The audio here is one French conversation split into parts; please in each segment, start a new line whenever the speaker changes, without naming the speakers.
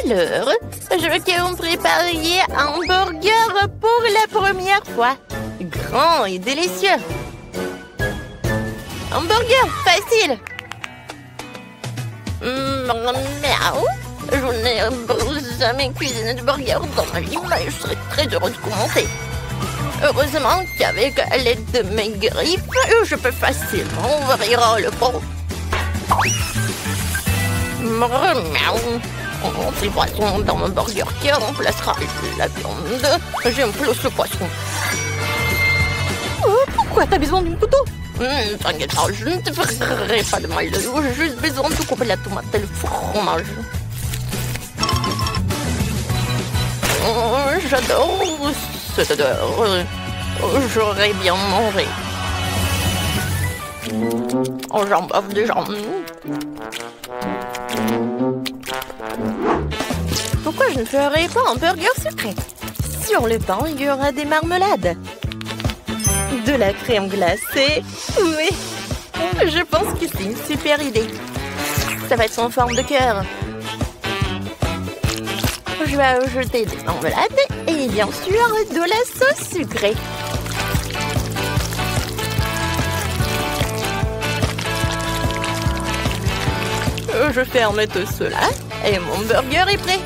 Alors, je veux que vous prépariez un burger pour la première fois. Grand et délicieux. Un burger facile. Miaou. Je n'ai jamais cuisiné de burger dans ma vie, mais je serais très heureuse de commencer. Heureusement qu'avec l'aide de mes griffes, je peux facilement ouvrir le pot. Miaou. Ces poissons dans mon burger qui remplacera la viande. J'aime plus le poisson. Pourquoi t'as besoin d'un couteau? T'inquiète pas, je ne te ferai pas de mal. J'ai juste besoin de couper la tomate et le fromage. J'adore cette odeur. J'aurais bien mangé. J'en bave déjà. Pourquoi je ne ferais pas un burger sucré? Sur le pain, il y aura des marmelades. De la crème glacée. Oui, je pense que c'est une super idée. Ça va être en forme de cœur. Je vais ajouter des marmelades et bien sûr de la sauce sucrée. Je ferme tout cela et mon burger est prêt.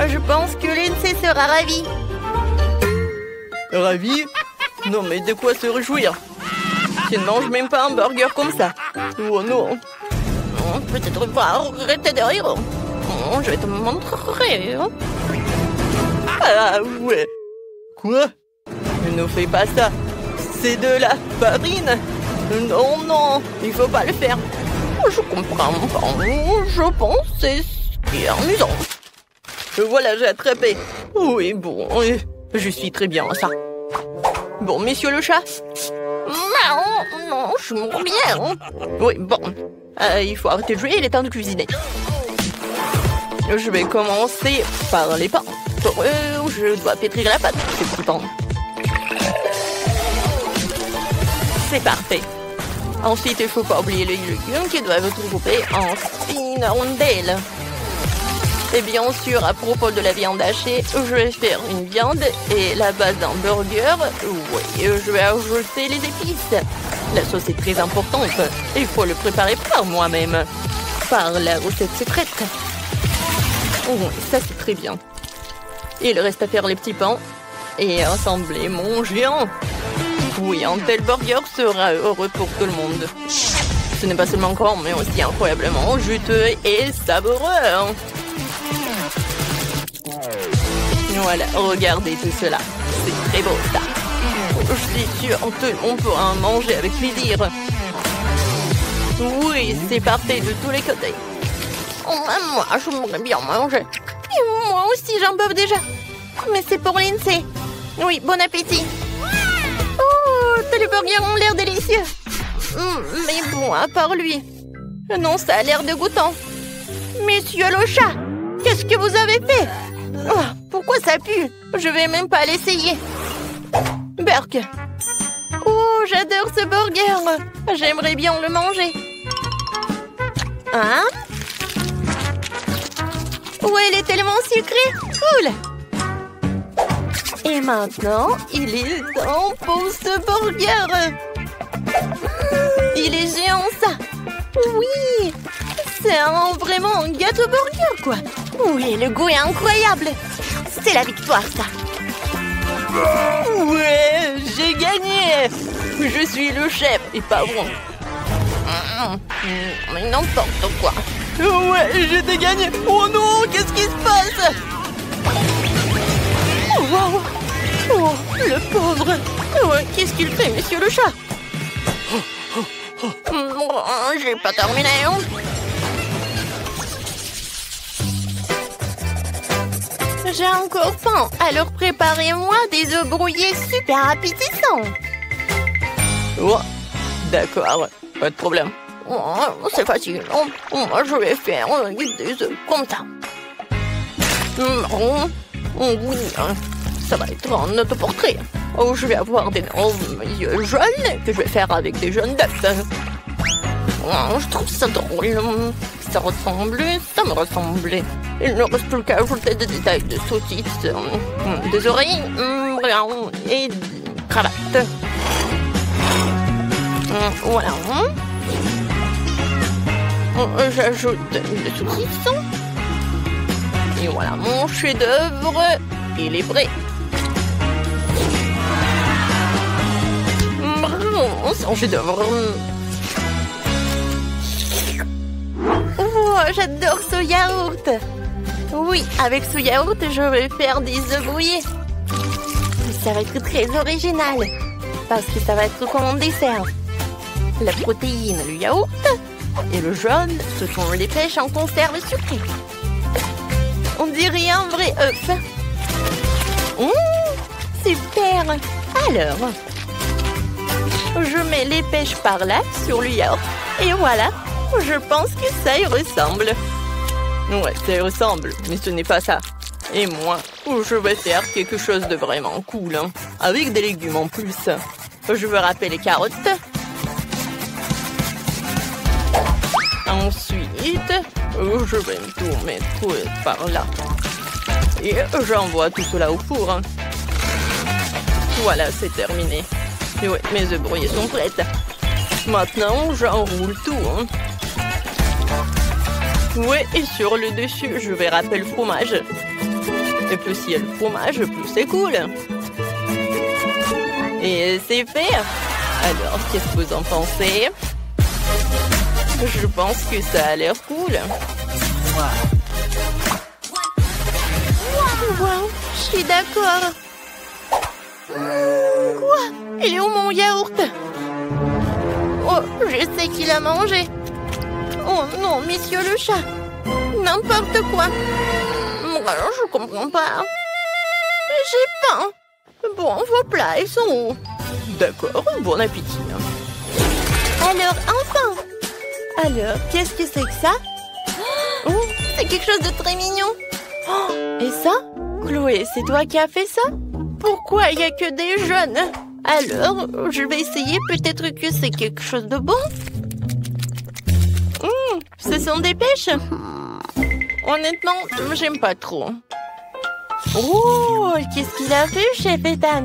Je pense que Lindsay sera ravie.
Ravi? Non mais de quoi se réjouir? Tu ne manges même pas un burger comme ça. Oh non.
Peut-être pas arrêter de rire. Je vais te montrer.
Ah ouais. Quoi? Ne fais pas ça. C'est de la farine. Non, non, il faut pas le faire.
Je comprends pas. Je pense que c'est ce qui est amusant.
Voilà, j'ai attrapé. Oui, bon, je suis très bien à ça. Bon, monsieur le chat?
Non, je mourrais bien.
Oui, bon. Il faut arrêter de jouer, il est temps de cuisiner. Je vais commencer par les pains. Je dois pétrir la pâte, ces petits pains. C'est parfait. Ensuite, il ne faut pas oublier les légumes qui doivent être coupés en fines rondelles. Et bien sûr, à propos de la viande hachée, je vais faire une viande et la base d'un burger. Oui, je vais ajouter les épices. La sauce est très importante. Il faut le préparer par moi-même. Par la recette secrète. Oh, ça c'est très bien. Il reste à faire les petits pains et assembler mon géant. Oui, un tel burger sera heureux pour tout le monde. Ce n'est pas seulement grand, mais aussi incroyablement juteux et savoureux. Voilà, regardez tout cela. C'est très beau, ça. Je suis sûre que tout le monde pourra en manger avec plaisir. Oui, c'est parfait de tous les côtés.
Moi, je voudrais bien manger. Et moi aussi, j'en boive déjà. Mais c'est pour Lindsay. Oui, bon appétit. Oh, tous les burgers ont l'air délicieux. Mais bon, à part lui. Non, ça a l'air dégoûtant. Monsieur le chat, qu'est-ce que vous avez fait? Oh, pourquoi ça pue? Je vais même pas l'essayer. Burk. Oh, j'adore ce burger. J'aimerais bien le manger. Hein? Ouais, il est tellement sucré. Cool. Et maintenant, il est temps pour ce burger. Il est géant, ça. Oui. C'est vraiment un gâteau burger, quoi. Oui, le goût est incroyable. C'est la victoire, ça.
Ouais, j'ai gagné. Je suis le chef et pas vous.
Mais n'importe quoi.
Ouais, j'ai gagné. Oh non, qu'est-ce qui se passe?
Oh, wow. Oh, le pauvre. Ouais, qu'est-ce qu'il fait, monsieur le chat? J'ai pas terminé. J'ai encore faim, alors préparez-moi des œufs brouillés super appétissants.
Oh, d'accord, pas de problème.
Oh, c'est facile. Moi, je vais faire des œufs comme ça. Oui, ça va être un autoportrait. Oh, je vais avoir d'énormes yeux jaunes que je vais faire avec des jaunes d'œufs. Oh, je trouve ça drôle.
ça me ressemblait. Il ne reste plus qu'à ajouter des détails de saucisses, des oreilles et des cravates. Voilà. J'ajoute des saucisses. Et voilà, mon chef-d'œuvre, il est prêt. Son chef-d'œuvre.
Oh, j'adore ce yaourt. Oui, avec ce yaourt, je vais faire des œufs brouillés. Ça va être très original, parce que ça va être comme un dessert. La protéine, le yaourt, et le jaune, ce sont les pêches en conserve sucrée. On dirait un vrai œuf. Super. Alors, je mets les pêches par là, sur le yaourt, et voilà. Je pense que ça y ressemble.
Ouais, ça y ressemble, mais ce n'est pas ça. Et moi, je vais faire quelque chose de vraiment cool, hein, avec des légumes en plus. Je vais râper les carottes. Ensuite, je vais tout mettre par là. Et j'envoie tout cela au four. Hein. Voilà, c'est terminé. Et ouais, mes œufs brouillés sont prêts. Maintenant, j'enroule tout. Hein. Ouais, et sur le dessus, je vais râper le fromage. Et plus il y a le fromage, plus c'est cool. Et c'est fait. Alors, qu'est-ce que vous en pensez? Je pense que ça a l'air cool.
Wow, je suis d'accord. Quoi? Il est où mon yaourt? Oh, je sais qu'il a mangé. Oh non, monsieur le chat. N'importe quoi. Je comprends pas. J'ai faim. Bon, vos plats, ils sont où?
D'accord, bon appétit.
Alors, enfin. Alors, qu'est-ce que c'est que ça? Oh, c'est quelque chose de très mignon. Oh, et ça? Chloé, c'est toi qui as fait ça? Pourquoi il n'y a que des jeunes? Alors, je vais essayer, peut-être que c'est quelque chose de bon. Ce sont des pêches.
Honnêtement, j'aime pas trop.
Oh, qu'est-ce qu'il a fait, chef Ethan?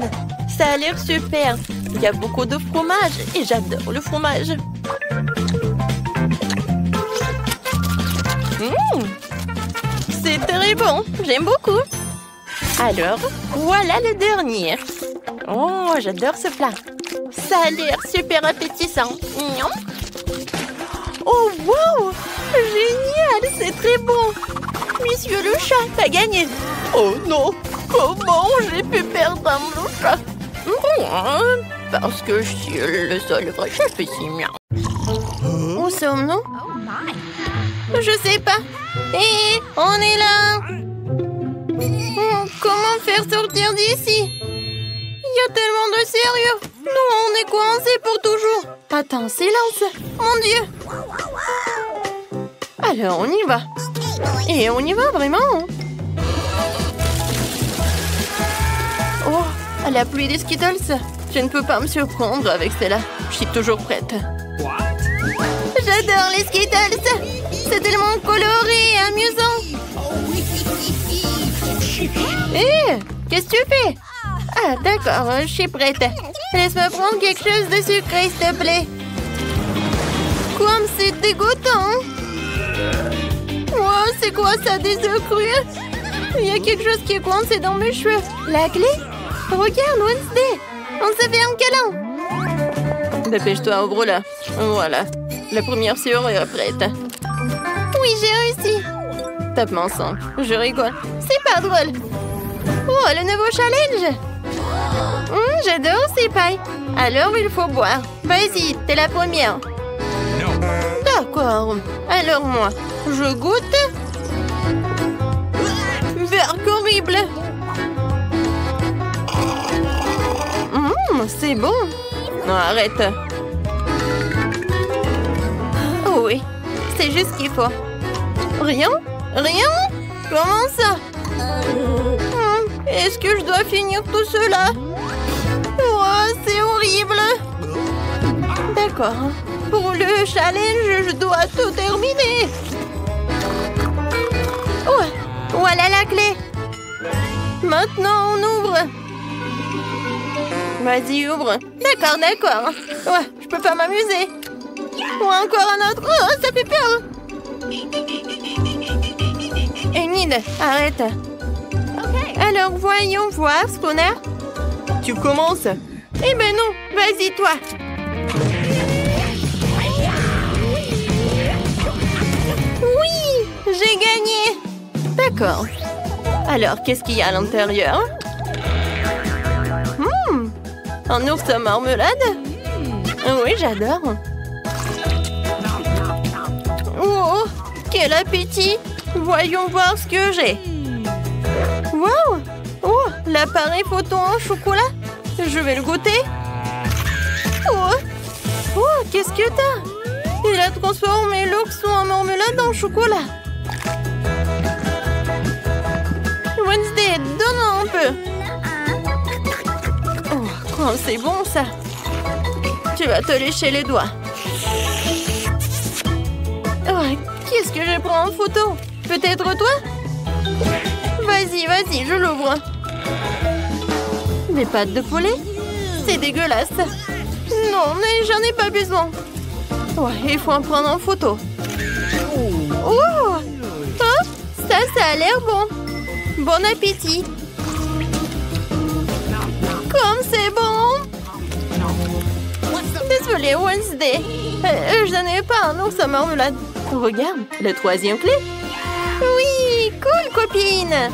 Ça a l'air super. Il y a beaucoup de fromage et j'adore le fromage. C'est très bon, j'aime beaucoup. Alors, voilà le dernier. Oh, j'adore ce plat. Ça a l'air super appétissant. Oh, wow! Génial, c'est très bon. Monsieur le chat, t'as gagné.
Oh non, comment j'ai pu perdre mon chat? Parce que je suis le seul vrai chef ici.
Où sommes-nous? Je sais pas. Hé, on est là. Comment faire sortir d'ici? Il y a tellement de sérieux. Nous, on est coincés pour toujours. Attends, silence. Mon Dieu. Alors, on y va. Et on y va vraiment. Oh, la pluie des Skittles. Je ne peux pas me surprendre avec celle-là. Je suis toujours prête. J'adore les Skittles. C'est tellement coloré et amusant. Hé, qu'est-ce que tu fais? Ah, d'accord, je suis prête. Laisse-moi prendre quelque chose de sucré, s'il te plaît. Comme c'est dégoûtant. Oh, c'est quoi ça, des œufs crus? Il y a quelque chose qui est coincé dans mes cheveux. La clé? Regarde, Wednesday. On se fait un câlin.
Dépêche-toi, ouvre-la. Voilà. La première sœur est prête.
Oui, j'ai réussi.
Tape-moi ensemble. Je rigole.
C'est pas drôle. Oh, le nouveau challenge. J'adore ces pailles. Alors, il faut boire. Vas-y, t'es la première. D'accord. Alors, moi, je goûte. Berk horrible. C'est bon.
Non, arrête.
Oh oui, c'est juste ce qu'il faut. Rien? Rien? Comment ça? Est-ce que je dois finir tout cela? Oh, c'est horrible. D'accord. Pour le challenge, je dois tout terminer. Voilà la clé. Maintenant, on ouvre. Vas-y, ouvre. D'accord, d'accord. Ouais, je peux pas m'amuser. Ou encore un autre. Oh, ça fait peur. Enid, arrête. Alors, voyons voir ce qu'on a. Tu commences? Eh ben non, vas-y, toi. Oui, j'ai gagné. D'accord. Alors, qu'est-ce qu'il y a à l'intérieur? Un ours à marmelade? Oui, j'adore. Oh, quel appétit! Voyons voir ce que j'ai. Wow! Oh, l'appareil photo en chocolat. Je vais le goûter. Oh, qu'est-ce que t'as? Il a transformé l'ours en marmelade en chocolat. Wednesday, donne-en un peu. Oh, c'est bon ça. Tu vas te lécher les doigts. Oh, qu'est-ce que je prends en photo? Peut-être toi? Vas-y, vas-y, je l'ouvre. Des pâtes de poulet? C'est dégueulasse. Non, mais j'en ai pas besoin. Ouais, il faut en prendre en photo. Oh, ça a l'air bon. Bon appétit. Comme c'est bon. Désolée, Wednesday. Je n'en ai pas un ours à marmelade. Regarde, la troisième clé. Oui, cool, copine.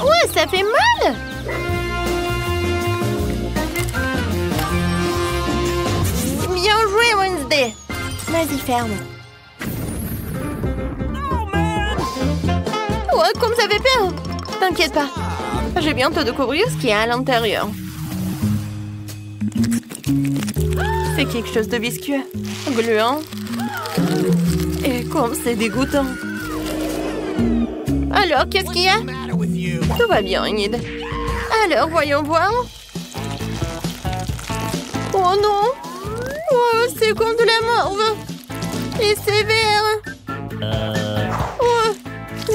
Ouais, ça fait mal. Bien joué, Wednesday. Vas-y, ferme. Ouais, comme ça fait peur. T'inquiète pas. Je vais bientôt découvrir ce qu'il y a à l'intérieur. C'est quelque chose de visqueux, gluant. Et comme c'est dégoûtant. Alors, qu'est-ce qu'il y a? Tout va bien, Enid. Alors, voyons voir. Oh non! Oh, c'est comme de la morve. Et c'est vert. Oh,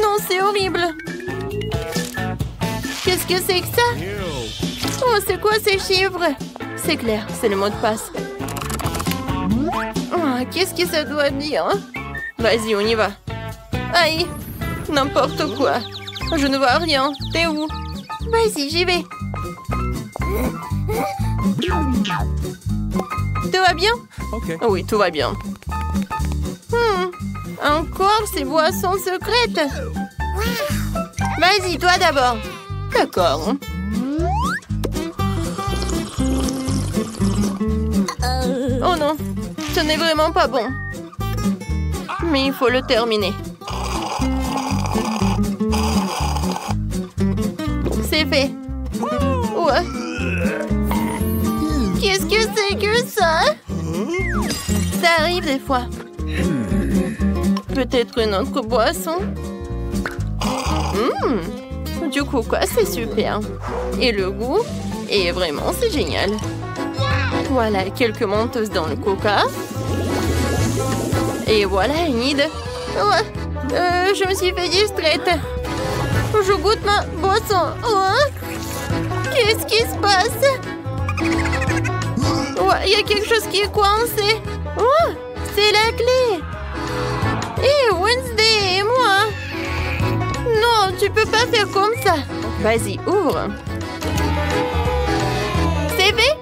non, c'est horrible. Qu'est-ce que c'est que ça? Oh, c'est quoi ces chiffres? C'est clair, c'est le mot de passe. Oh, qu'est-ce que ça doit dire? Vas-y, on y va. Aïe, n'importe quoi. Je ne vois rien. T'es où? Vas-y, j'y vais. Tout va bien? Oui, tout va bien. Encore ces boissons secrètes. Vas-y, toi d'abord. D'accord. Oh non, ce n'est vraiment pas bon. Mais il faut le terminer. C'est fait. Ouais. Qu'est-ce que c'est que ça? Ça arrive des fois. Peut-être une autre boisson? Du coca, c'est super. Et le goût? Et vraiment, c'est génial. Voilà, quelques menteuses dans le coca. Et voilà, Enid. Ouais, je me suis fait distraite. Je goûte ma boisson. Qu'est-ce qui se passe? Ouais, il y a quelque chose qui est coincé. Oh, c'est la clé. Et Wednesday et moi. Non, tu peux pas faire comme ça. Vas-y, ouvre. C'est fait?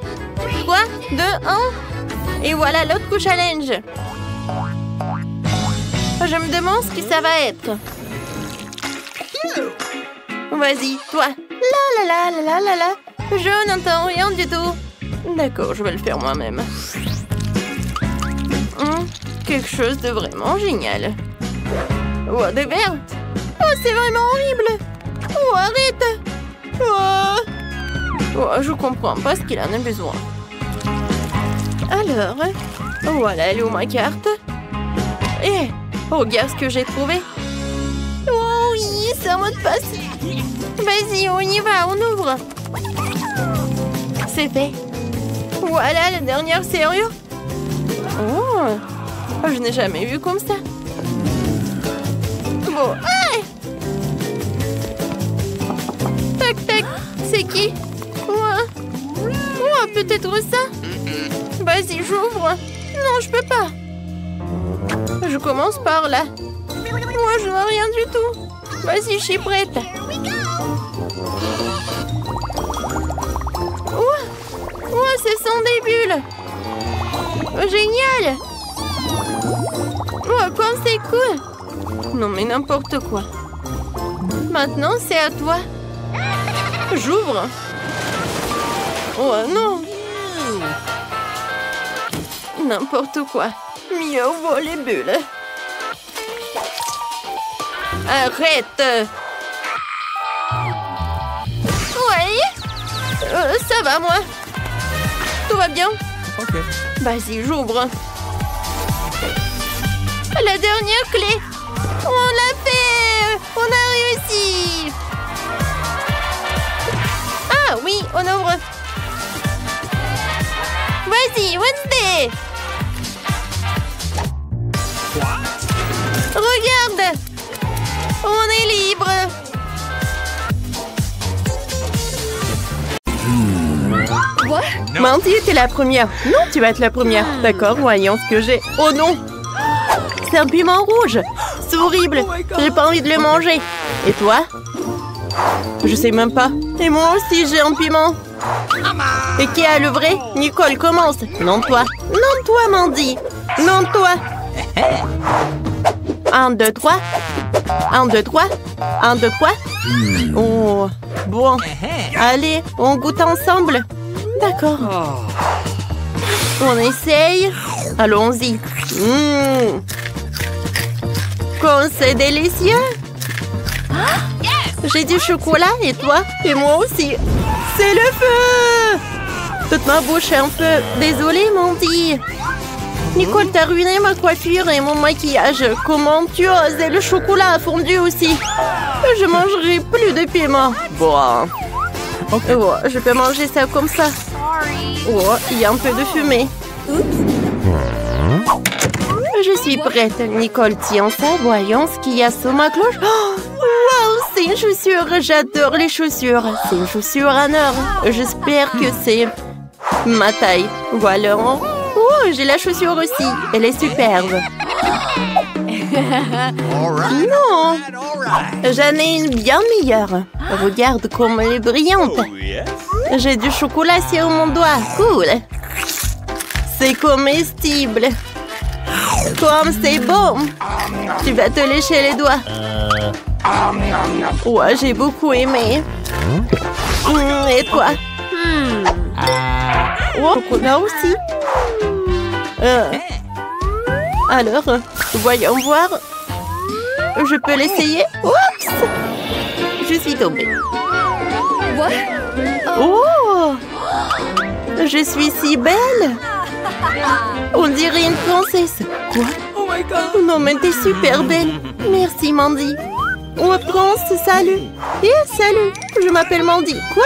3, 2, 1. Et voilà l'autre challenge. Je me demande ce que ça va être. Vas-y, toi. La la la la la la. Je n'entends rien du tout. D'accord, je vais le faire moi-même. Quelque chose de vraiment génial. Oh, des verres. Oh, c'est vraiment horrible. Oh, arrête. Oh, je comprends pas ce qu'il en a besoin. Alors, voilà, elle est où ma carte? Eh, regarde ce que j'ai trouvé. Oh oui, c'est un mot de passe. Vas-y, on y va, on ouvre. C'est fait. Voilà la dernière serrure. Oh, je n'ai jamais vu comme ça. Bon, ici. Ouais, peut-être ça. Vas-y, j'ouvre. Non, je peux pas. Je commence par là. Moi, je vois rien du tout. Vas-y, je suis prête. Ce sont des bulles. Génial. Comme c'est cool. Non, mais n'importe quoi. Maintenant, c'est à toi. J'ouvre. Oh non. N'importe quoi. Mieux vaut les bulles. Arrête. Ouais. Ça va, moi. Tout va bien?
Ok.
Vas-y, j'ouvre. La dernière clé. On l'a fait. On a réussi. Ah oui, on ouvre. Vas-y, Wednesday. Regarde. On est libre. Quoi? Mandy était la première. Non, tu vas être la première. D'accord, voyons ce que j'ai. Oh non! C'est un piment rouge. C'est horrible. J'ai pas envie de le manger. Et toi? Je sais même pas. Et moi aussi, j'ai un piment. Et qui a le vrai? Nicole, commence. Non, toi. Non, toi, Mandy. Non, toi. 1, 2, 3. 1, 2, 3. 1, 2, 3. Oh, bon. Allez, on goûte ensemble. D'accord. On essaye. Allons-y. Comme c'est délicieux. J'ai du chocolat et toi? Et moi aussi. C'est le feu! Toute ma bouche est un peu... Désolée, Mandy. Nicole, t'as ruiné ma coiffure et mon maquillage. Comment tu oses? Et le chocolat a fondu aussi. Je mangerai plus de piment. Bon.
Okay.
Oh, je peux manger ça comme ça. Oh, il y a un peu de fumée. Je suis prête. Nicole, tiens ça. Voyons ce qu'il y a sous ma cloche. Oh, wow, c'est une chaussure. J'adore les chaussures. C'est une chaussure en or. J'espère que c'est ma taille. Voilà. Oh, j'ai la chaussure aussi. Elle est superbe. Non, j'en ai une bien meilleure. Regarde comme elle est brillante. J'ai du chocolat sur mon doigt. Cool. C'est comestible. Comme c'est bon. Tu vas te lécher les doigts. Ouais, j'ai beaucoup aimé. Et toi? Oh, chocolat aussi. Alors, voyons voir. Je peux l'essayer? Oups! Je suis tombée. Oh! Je suis si belle! On dirait une princesse. Quoi?
Oh my God!
Non, mais t'es super belle. Merci, Mandy. Oh, Prince, salut. Et salut, je m'appelle Mandy. Quoi?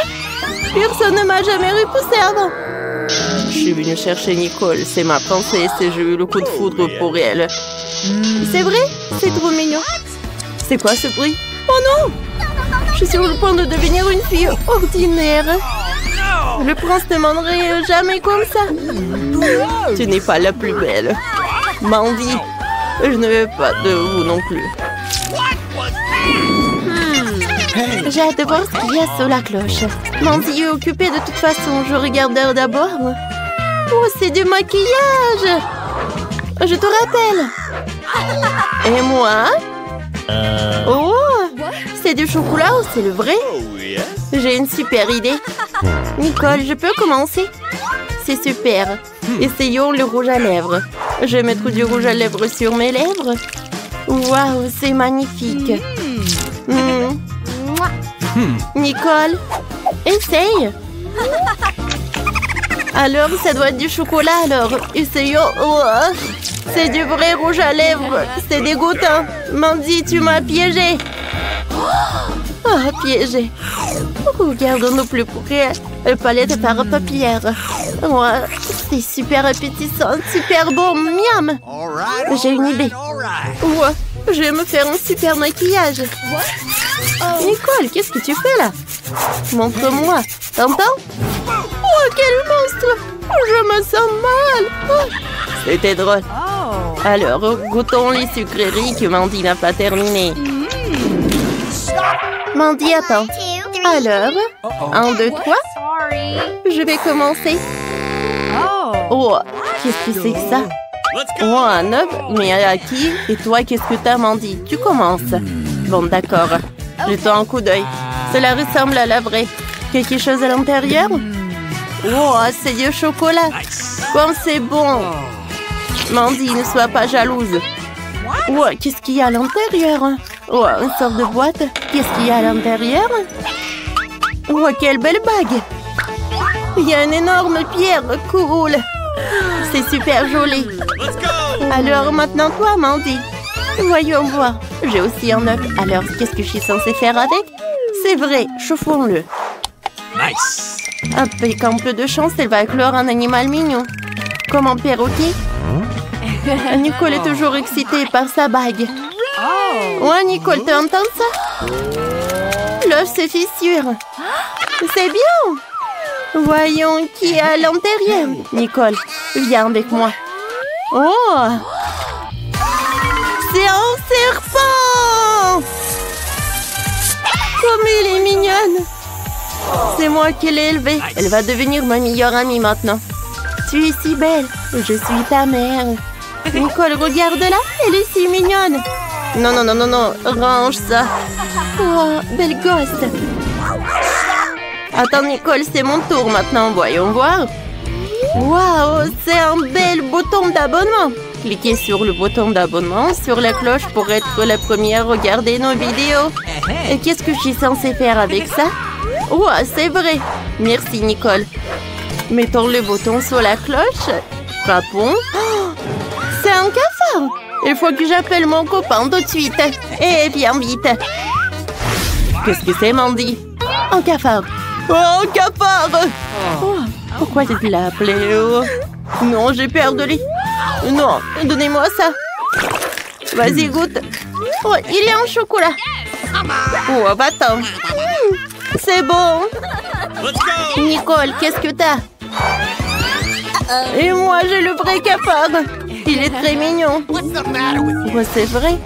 Personne ne m'a jamais repoussée avant. Je suis venue chercher Nicole, c'est ma princesse et j'ai eu le coup de foudre pour elle. C'est vrai? C'est trop mignon. C'est quoi ce bruit? Oh non! Je suis sur le point de devenir une fille ordinaire. Le prince ne m'aimerait jamais comme ça. Tu n'es pas la plus belle. Mandy, je ne veux pas de vous non plus. J'ai hâte de voir ce qu'il y a sous la cloche. Mandy est occupée de toute façon. Je regarde d'abord. Oh, c'est du maquillage. Je te rappelle. Et moi? Oh, c'est du chocolat ou c'est le vrai? J'ai une super idée. Nicole, je peux commencer? C'est super. Essayons le rouge à lèvres. Je vais mettre du rouge à lèvres sur mes lèvres. Waouh, c'est magnifique. Nicole, essaye. Alors, ça doit être du chocolat, alors. Essayons. Oh, c'est du vrai rouge à lèvres. C'est dégoûtant. Mandy, tu m'as piégé. Oh, piégé. Regardons-nous plus près. Le palette par papier. Ouais, c'est super appétissant, super bon. Miam. J'ai une idée. Ouais, je vais me faire un super maquillage. Nicole, qu'est-ce que tu fais là? Montre-moi. T'entends? Oh, quel monstre! Je me sens mal. Oh. C'était drôle. Alors, goûtons les sucreries que Mandy n'a pas terminées. Mandy, attends. Alors, 1, 2, 3. Je vais commencer. Oh, qu'est-ce que c'est que ça? Oh, un œuf, mais à qui? Et toi, qu'est-ce que t'as, Mandy? Tu commences. Bon, d'accord. Jetons un coup d'œil. Cela ressemble à la vraie. Quelque chose à l'intérieur? Oh, c'est du chocolat. Comme c'est bon. Mandy, ne sois pas jalouse. Oh, qu'est-ce qu'il y a à l'intérieur? Oh, une sorte de boîte. Qu'est-ce qu'il y a à l'intérieur? Oh, quelle belle bague. Il y a une énorme pierre. Cool. C'est super joli. Alors, maintenant, toi, Mandy. Voyons voir. J'ai aussi un œuf. Alors, qu'est-ce que je suis censée faire avec? C'est vrai, chauffons-le.
Nice.
Avec un peu de chance, elle va éclore un animal mignon. Comme un perroquet. Nicole est toujours excitée par sa bague. Ouais, Nicole, t'entends ça? L'œuf se fissure. C'est bien. Voyons qui est à l'intérieur. Nicole, viens avec moi. Oh! C'est un serpent! Comme elle est mignonne! C'est moi qui l'ai élevée. Elle va devenir ma meilleure amie maintenant. Tu es si belle. Je suis ta mère. Nicole, regarde-la. Elle est si mignonne. Non, non, non, non, non. Range ça. Oh, belle gosse. Attends, Nicole, c'est mon tour maintenant. Voyons voir. Waouh, c'est un bel bouton d'abonnement. Cliquez sur le bouton d'abonnement, sur la cloche pour être la première à regarder nos vidéos. Et qu'est-ce que je suis censée faire avec ça? Oh, c'est vrai. Merci, Nicole. Mettons le bouton sur la cloche. Frappons. Oh, c'est un cafard. Il faut que j'appelle mon copain tout de suite. Et bien vite. Qu'est-ce que c'est, Mandy? Un cafard. Oh, un cafard. Oh, pourquoi tu l'as appelé? Oh. Non, j'ai peur de lui. Non, donnez-moi ça. Vas-y, goûte. Oh, il est en chocolat. Oh, va-t'en. C'est bon. Nicole, qu'est-ce que t'as? Et moi, j'ai le vrai cafard. Il est très mignon. Oh, c'est vrai.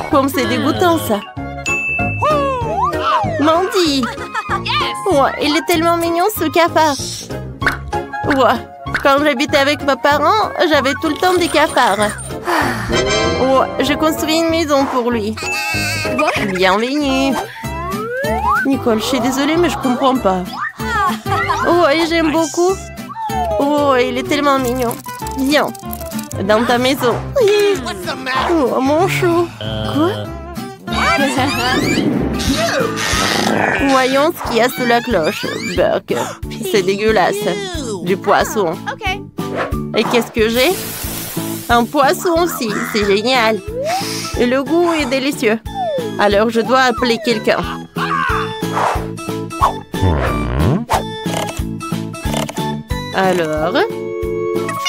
Comme c'est dégoûtant, ça. Mandy. Oh, il est tellement mignon, ce cafard. Oh, quand j'habitais avec mes parents, j'avais tout le temps des cafards. Oh, j'ai construit une maison pour lui. Bienvenue. Nicole, je suis désolée, mais je comprends pas. Oh, et j'aime beaucoup. Oh, il est tellement mignon. Viens, dans ta maison. Oh, mon chou. Quoi? Voyons ce qu'il y a sous la cloche. Burger. C'est dégueulasse. Du poisson. Et qu'est-ce que j'ai? Un poisson aussi. C'est génial. Et le goût est délicieux. Alors, je dois appeler quelqu'un. Alors?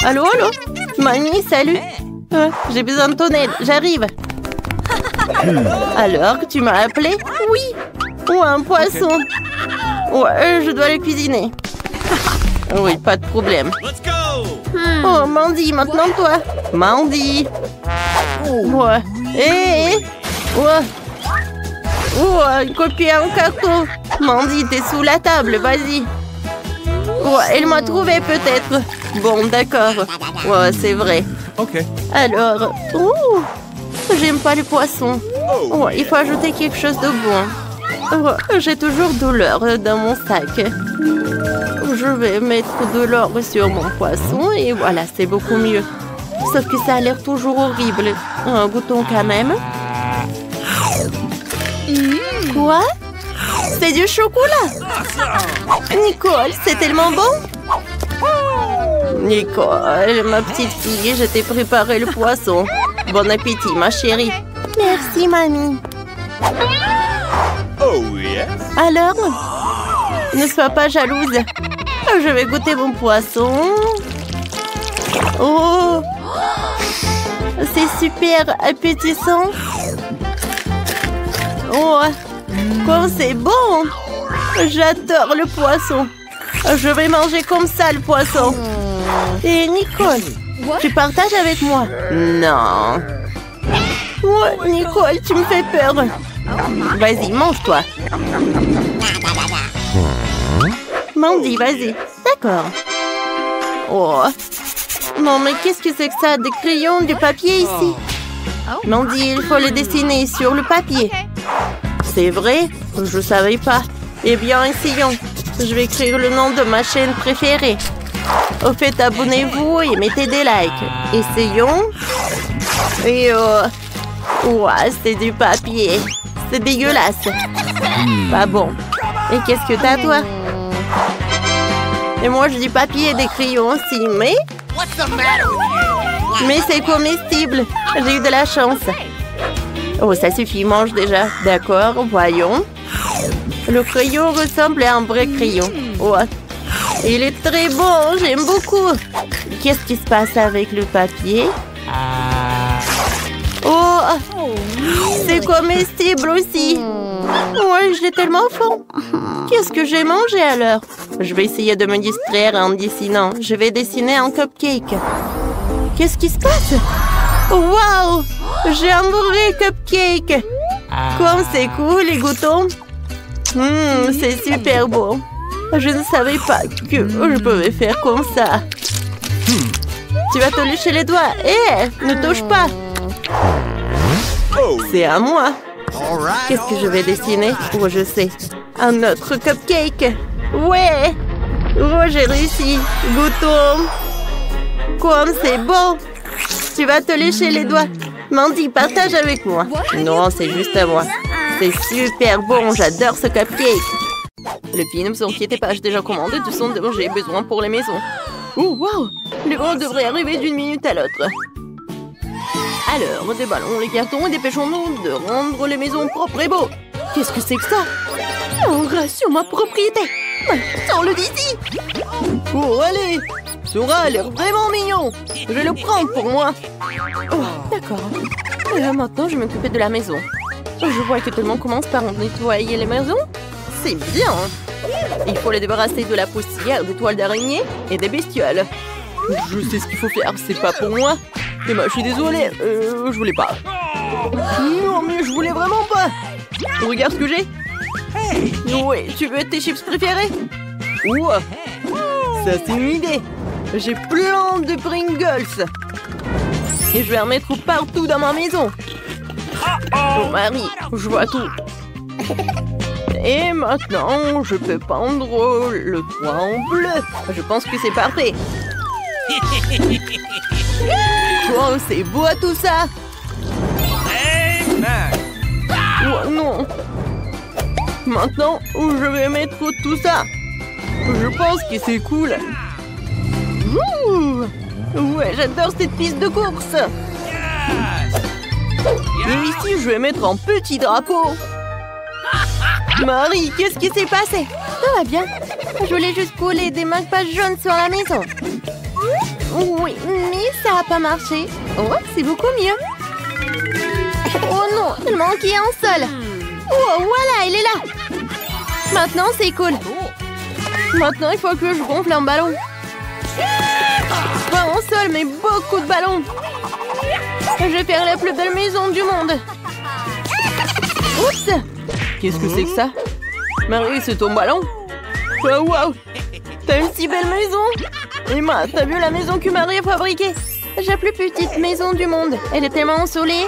Allô, allô? Mamie, salut. J'ai besoin de ton aide. J'arrive. Alors, tu m'as appelé? Oui. Oh, un poisson. Ouais, je dois le cuisiner. Oui, pas de problème. Oh, Mandy, maintenant toi. Mandy. Ouais. Hé, ouais. Oh, une copie en carton. Mandy, t'es sous la table, vas-y. Ouais, elle m'a trouvé peut-être. Bon, d'accord. Ouais, c'est vrai.
Ok.
Alors, j'aime pas les poissons. Ouais, il faut ajouter quelque chose de bon. Ouais, j'ai toujours de l'or dans mon sac. Je vais mettre de l'or sur mon poisson et voilà, c'est beaucoup mieux. Sauf que ça a l'air toujours horrible. Goûtons quand même. Quoi? C'est du chocolat. Nicole, c'est tellement bon. Nicole, ma petite fille, je t'ai préparé le poisson. Bon appétit, ma chérie. Merci, mamie.
Oh, yes.
Alors, ne sois pas jalouse. Je vais goûter mon poisson. Oh, c'est super appétissant. Oh, comme c'est bon. J'adore le poisson. Je vais manger comme ça le poisson. Et Nicole, tu partages avec moi? Non. Ouais, Nicole, tu me fais peur. Vas-y, mange-toi. Mandy, vas-y. D'accord. Oh. Non, mais qu'est-ce que c'est que ça? Des crayons, du papier ici? Mandy, il faut le dessiner sur le papier. C'est vrai? Je ne savais pas. Eh bien, essayons. Je vais écrire le nom de ma chaîne préférée. Au fait, abonnez-vous et mettez des likes. Essayons. Et ouah, c'est du papier. C'est dégueulasse. Pas bon. Et qu'est-ce que t'as, toi? Et moi, je dis papier et des crayons aussi, mais... Mais c'est comestible. J'ai eu de la chance. Oh, ça suffit, mange déjà. D'accord, voyons. Le crayon ressemble à un vrai crayon. Oh, il est très bon, j'aime beaucoup. Qu'est-ce qui se passe avec le papier? Oh, c'est comestible aussi. Ouais, j'ai tellement faim. Qu'est-ce que j'ai mangé alors? Je vais essayer de me distraire en dessinant. Je vais dessiner un cupcake. Qu'est-ce qui se passe? Waouh! J'ai un vrai cupcake. Comme c'est cool, les goûtons. C'est super beau. Je ne savais pas que je pouvais faire comme ça. Tu vas te lécher les doigts. Ne touche pas. C'est à moi. Qu'est-ce que je vais dessiner? Oh, je sais. Un autre cupcake. Ouais. Oh, j'ai réussi. Goûtons. Comme c'est beau. Tu vas te lécher les doigts. Mandy, partage avec moi. Non, c'est juste à moi. C'est super bon. J'adore ce cupcake. Les filles, ne vous inquiétez pas, j'ai déjà commandé tout ce dont j'ai besoin pour les maisons. Oh, wow! Les ballons devraient arriver d'une minute à l'autre. Alors, déballons les cartons et dépêchons-nous de rendre les maisons propres et beaux. Qu'est-ce que c'est que ça? On rassure ma propriété. Sors-le d'ici. Oh, allez! Sora a l'air vraiment mignon. Je vais le prendre pour moi. Oh, d'accord. Maintenant, je vais m'occuper de la maison. Je vois que tout le monde commence par nettoyer les maisons. C'est bien. Il faut les débarrasser de la poussière, des toiles d'araignée et des bestioles. Je sais ce qu'il faut faire, c'est pas pour moi. Mais moi, je suis désolée, je voulais pas. Non, mais je voulais vraiment pas. Regarde ce que j'ai. Ouais, tu veux tes chips préférés? Ouah, ça c'est une idée. J'ai plein de Pringles. Et je vais en mettre partout dans ma maison. Oh Marie, je vois tout. Et maintenant, je peux peindre le toit en bleu. Je pense que c'est parfait. Oh, c'est beau tout ça. Oh non. Maintenant, je vais mettre tout ça. Je pense que c'est cool. Ouh. Ouais, j'adore cette piste de course. Et ici, je vais mettre un petit drapeau. Marie, qu'est-ce qui s'est passé? Ça va bien. Je voulais juste coller des marque-pages jaunes sur la maison. Oui, mais ça n'a pas marché. Oh, c'est beaucoup mieux. Oh non, il manquait un seul. Oh, voilà, il est là. Maintenant, c'est cool. Maintenant, il faut que je gonfle un ballon. Pas un seul, mais beaucoup de ballons. Je vais faire la plus belle maison du monde. Oups! Qu'est-ce que c'est que ça? Marie, c'est ton ballon? Oh, wow! T'as une si belle maison! Emma, t'as vu la maison que Marie a fabriquée? J'ai la plus petite maison du monde. Elle est tellement ensoleillée.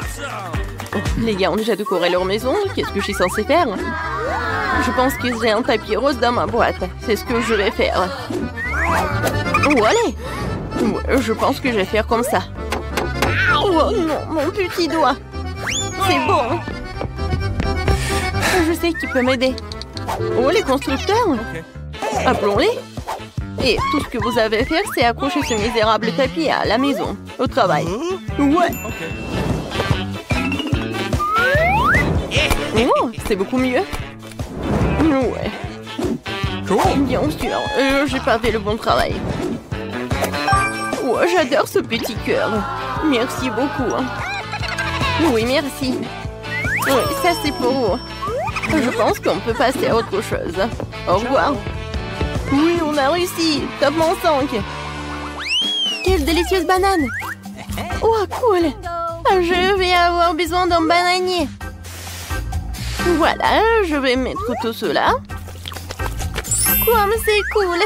Oh, les gars ont déjà décoré leur maison. Qu'est-ce que je suis censée faire? Je pense que j'ai un tapis rose dans ma boîte. C'est ce que je vais faire. Oh, allez! Ouais, je pense que je vais faire comme ça. Oh non, mon petit doigt. C'est bon. Je sais qui peut m'aider. Oh, les constructeurs. Appelons-les. Et tout ce que vous avez à faire, c'est accrocher ce misérable tapis à la maison, au travail. Ouais. Oh, c'est beaucoup mieux. Ouais. Bien sûr, j'ai pas fait le bon travail. Oh, j'adore ce petit cœur. Merci beaucoup. Oui, merci. Oui, ça c'est pour vous.
Je pense qu'on peut passer à autre chose. Au revoir. Oui, on a réussi. Top mon 5. Quelle délicieuse banane. Oh, cool. Je vais avoir besoin d'un bananier. Voilà, je vais mettre tout cela. Comme c'est cool.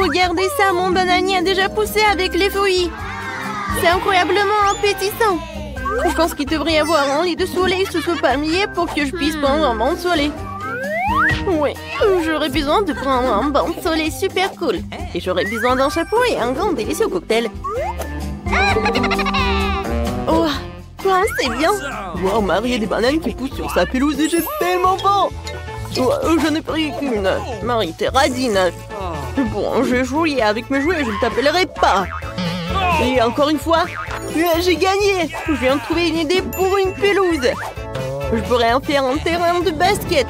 Regardez ça, mon bananier a déjà poussé avec les fruits. C'est incroyablement appétissant. Je pense qu'il devrait y avoir un lit de soleil sous ce palmier pour que je puisse prendre un bain de soleil. Oui, j'aurais besoin de prendre un bain de soleil super cool. Et j'aurais besoin d'un chapeau et un grand délicieux cocktail. Oh, quoi, c'est bien. Wow, Marie a des bananes qui poussent sur sa pelouse et j'ai tellement faim. Oh, je n'ai pris qu'une. Marie, t'es radine. Bon, je jouais avec mes jouets, je ne t'appellerai pas. Et encore une fois, j'ai gagné. Je viens de trouver une idée pour une pelouse. Je pourrais en faire un terrain de basket.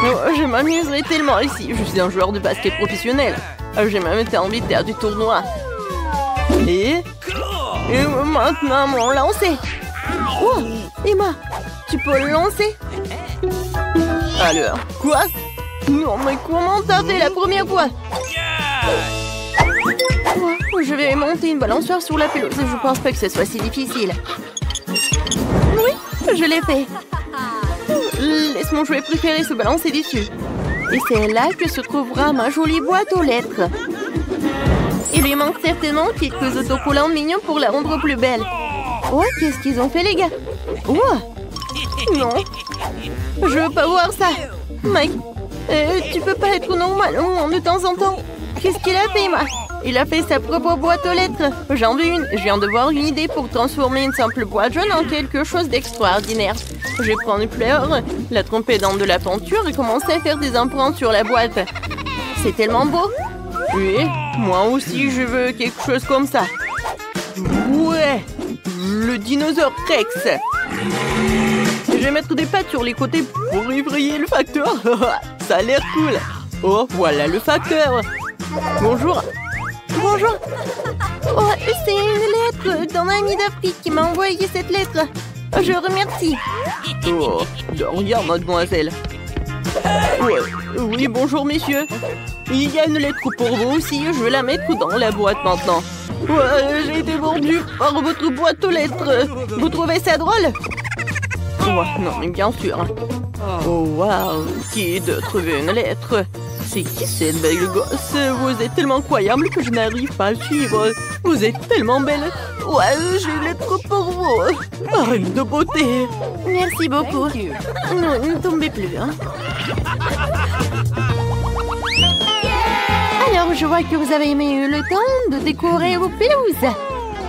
Oh, je m'amuserais tellement ici. Je suis un joueur de basket professionnel. J'ai même été invité à du tournoi. Et maintenant, mon lancer. Oh, Emma, tu peux le lancer? Alors, quoi? Non, mais comment t'as fait la première fois? Oh, je vais monter une balançoire sur la pelouse. Je pense pas que ce soit si difficile. Oui, je l'ai fait. Laisse mon jouet préféré se balancer dessus. Et c'est là que se trouvera ma jolie boîte aux lettres. Il lui manque certainement quelques autocollants mignons pour la rendre plus belle. Oh, qu'est-ce qu'ils ont fait, les gars? Oh, non. Je veux pas voir ça. Mike, tu peux pas être normal de temps en temps. Qu'est-ce qu'il a fait, Emma? Il a fait sa propre boîte aux lettres. J'en veux une. Je viens de voir une idée pour transformer une simple boîte jaune en quelque chose d'extraordinaire. Je vais prendre une fleur, la tremper dans de la peinture et commencer à faire des empreintes sur la boîte. C'est tellement beau. Oui, moi aussi je veux quelque chose comme ça. Ouais, le dinosaure Rex. Je vais mettre des pattes sur les côtés pour effrayer le facteur. Ça a l'air cool. Oh, voilà le facteur. Bonjour. Bonjour. Oh, c'est une lettre d'un ami d'Afrique qui m'a envoyé cette lettre. Je remercie. Oh, de rien, mademoiselle. Ouais. Oui, bonjour, messieurs. Il y a une lettre pour vous aussi. Je vais la mettre dans la boîte maintenant. Ouais, j'ai été mordu par votre boîte aux lettres. Vous trouvez ça drôle? Oh, non, mais bien sûr. Oh, waouh. Qui d'autre veut une lettre? C'est qui cette belle gosse? Vous êtes tellement incroyable que je n'arrive pas à suivre. Vous êtes tellement belle. Ouais, j'ai une lettre pour vous. Reine de beauté. Merci beaucoup. Non, ne tombez plus, hein. Alors, je vois que vous avez eu le temps de décorer vos pelouses.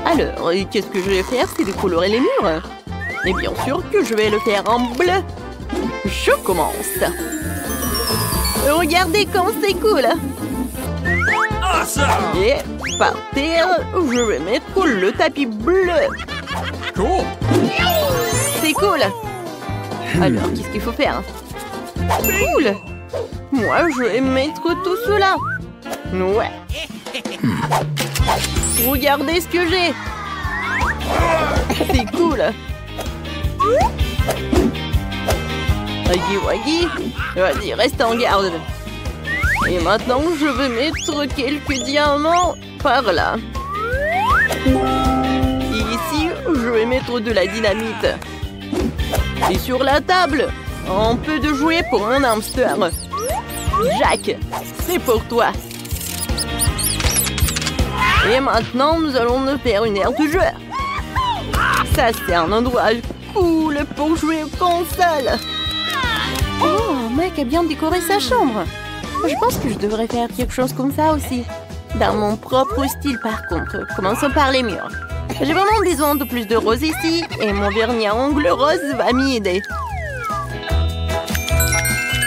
Alors, qu'est-ce que je vais faire? C'est décolorer les murs. Et bien sûr que je vais le faire en bleu. Je commence. Regardez comme c'est cool. Et par terre, je vais mettre le tapis bleu.
Cool.
C'est cool. Alors, qu'est-ce qu'il faut faire? Cool. Moi, je vais mettre tout cela. Ouais. Regardez ce que j'ai. C'est cool. Waggy Waggy. Vas-y, reste en garde. Et maintenant, je vais mettre quelques diamants par là. Et ici, je vais mettre de la dynamite. Et sur la table, un peu de jouets pour mon hamster. Jack, c'est pour toi. Et maintenant, nous allons nous faire une aire de jeu. Ça, c'est un endroit cool pour jouer aux consoles. Oh, Mike a bien décoré sa chambre. Je pense que je devrais faire quelque chose comme ça aussi. Dans mon propre style, par contre. Commençons par les murs. J'ai vraiment besoin de plus de rose ici. Et mon vernis à ongles rose va m'y aider.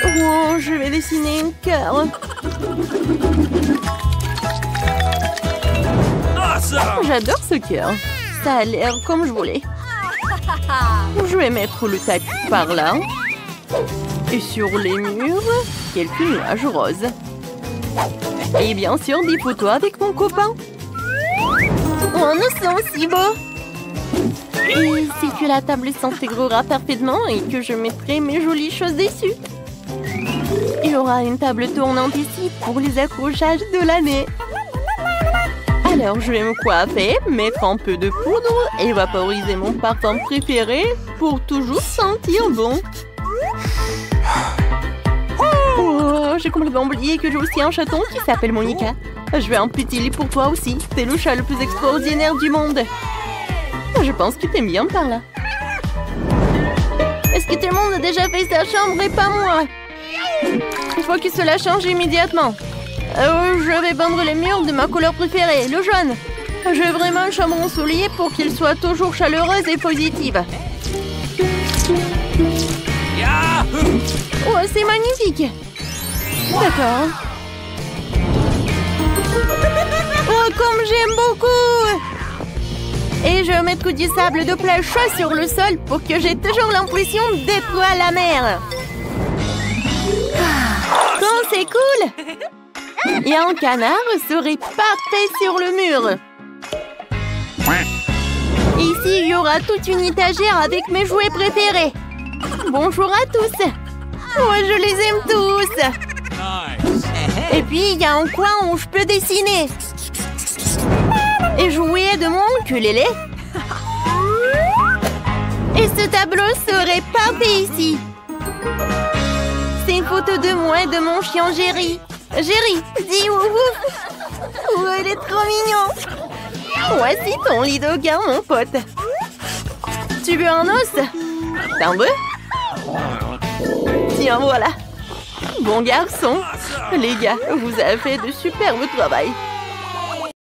Oh, je vais dessiner un cœur. J'adore ce cœur. Ça a l'air comme je voulais. Je vais mettre le tapis par là. Et sur les murs, quelques nuages roses. Et bien sûr, des photos avec mon copain. Oh, nous sommes si beaux.
Et si que la table s'intégrera parfaitement et que je mettrai mes jolies choses dessus. Il y aura une table tournante ici pour les accrochages de l'année. Alors, je vais me coiffer, mettre un peu de poudre et vaporiser mon parfum préféré pour toujours sentir bon. Oh, j'ai complètement oublié que j'ai aussi un chaton qui s'appelle Monica. Je vais un petit lit pour toi aussi. C'est le chat le plus extraordinaire du monde. Je pense que t'aimes bien par là. Est-ce que tout le monde a déjà fait sa chambre et pas moi? Il faut que cela change immédiatement. Je vais peindre les murs de ma couleur préférée, le jaune. Je veux vraiment une chambre ensoleillée pour qu'elle soit toujours chaleureuse et positive. Oh, c'est magnifique. D'accord. Oh, comme j'aime beaucoup. Et je vais mettre du sable de plage chaud sur le sol pour que j'ai toujours l'impression d'être à la mer. Oh, c'est cool. Et un canard serait parfait sur le mur. Ici, il y aura toute une étagère avec mes jouets préférés. Bonjour à tous. Oh, je les aime tous. Et puis, il y a un coin où je peux dessiner. Et jouer de mon ukulélé. Et ce tableau serait parfait ici. C'est une photo de moi et de mon chien Jerry. Jerry, dis ouf ouf. Oh, il est trop mignon. Voici ton lit de gars, mon pote. Tu veux un os? T'en veux? Tiens, voilà. Bon garçon. Les gars, vous avez fait de superbes travail.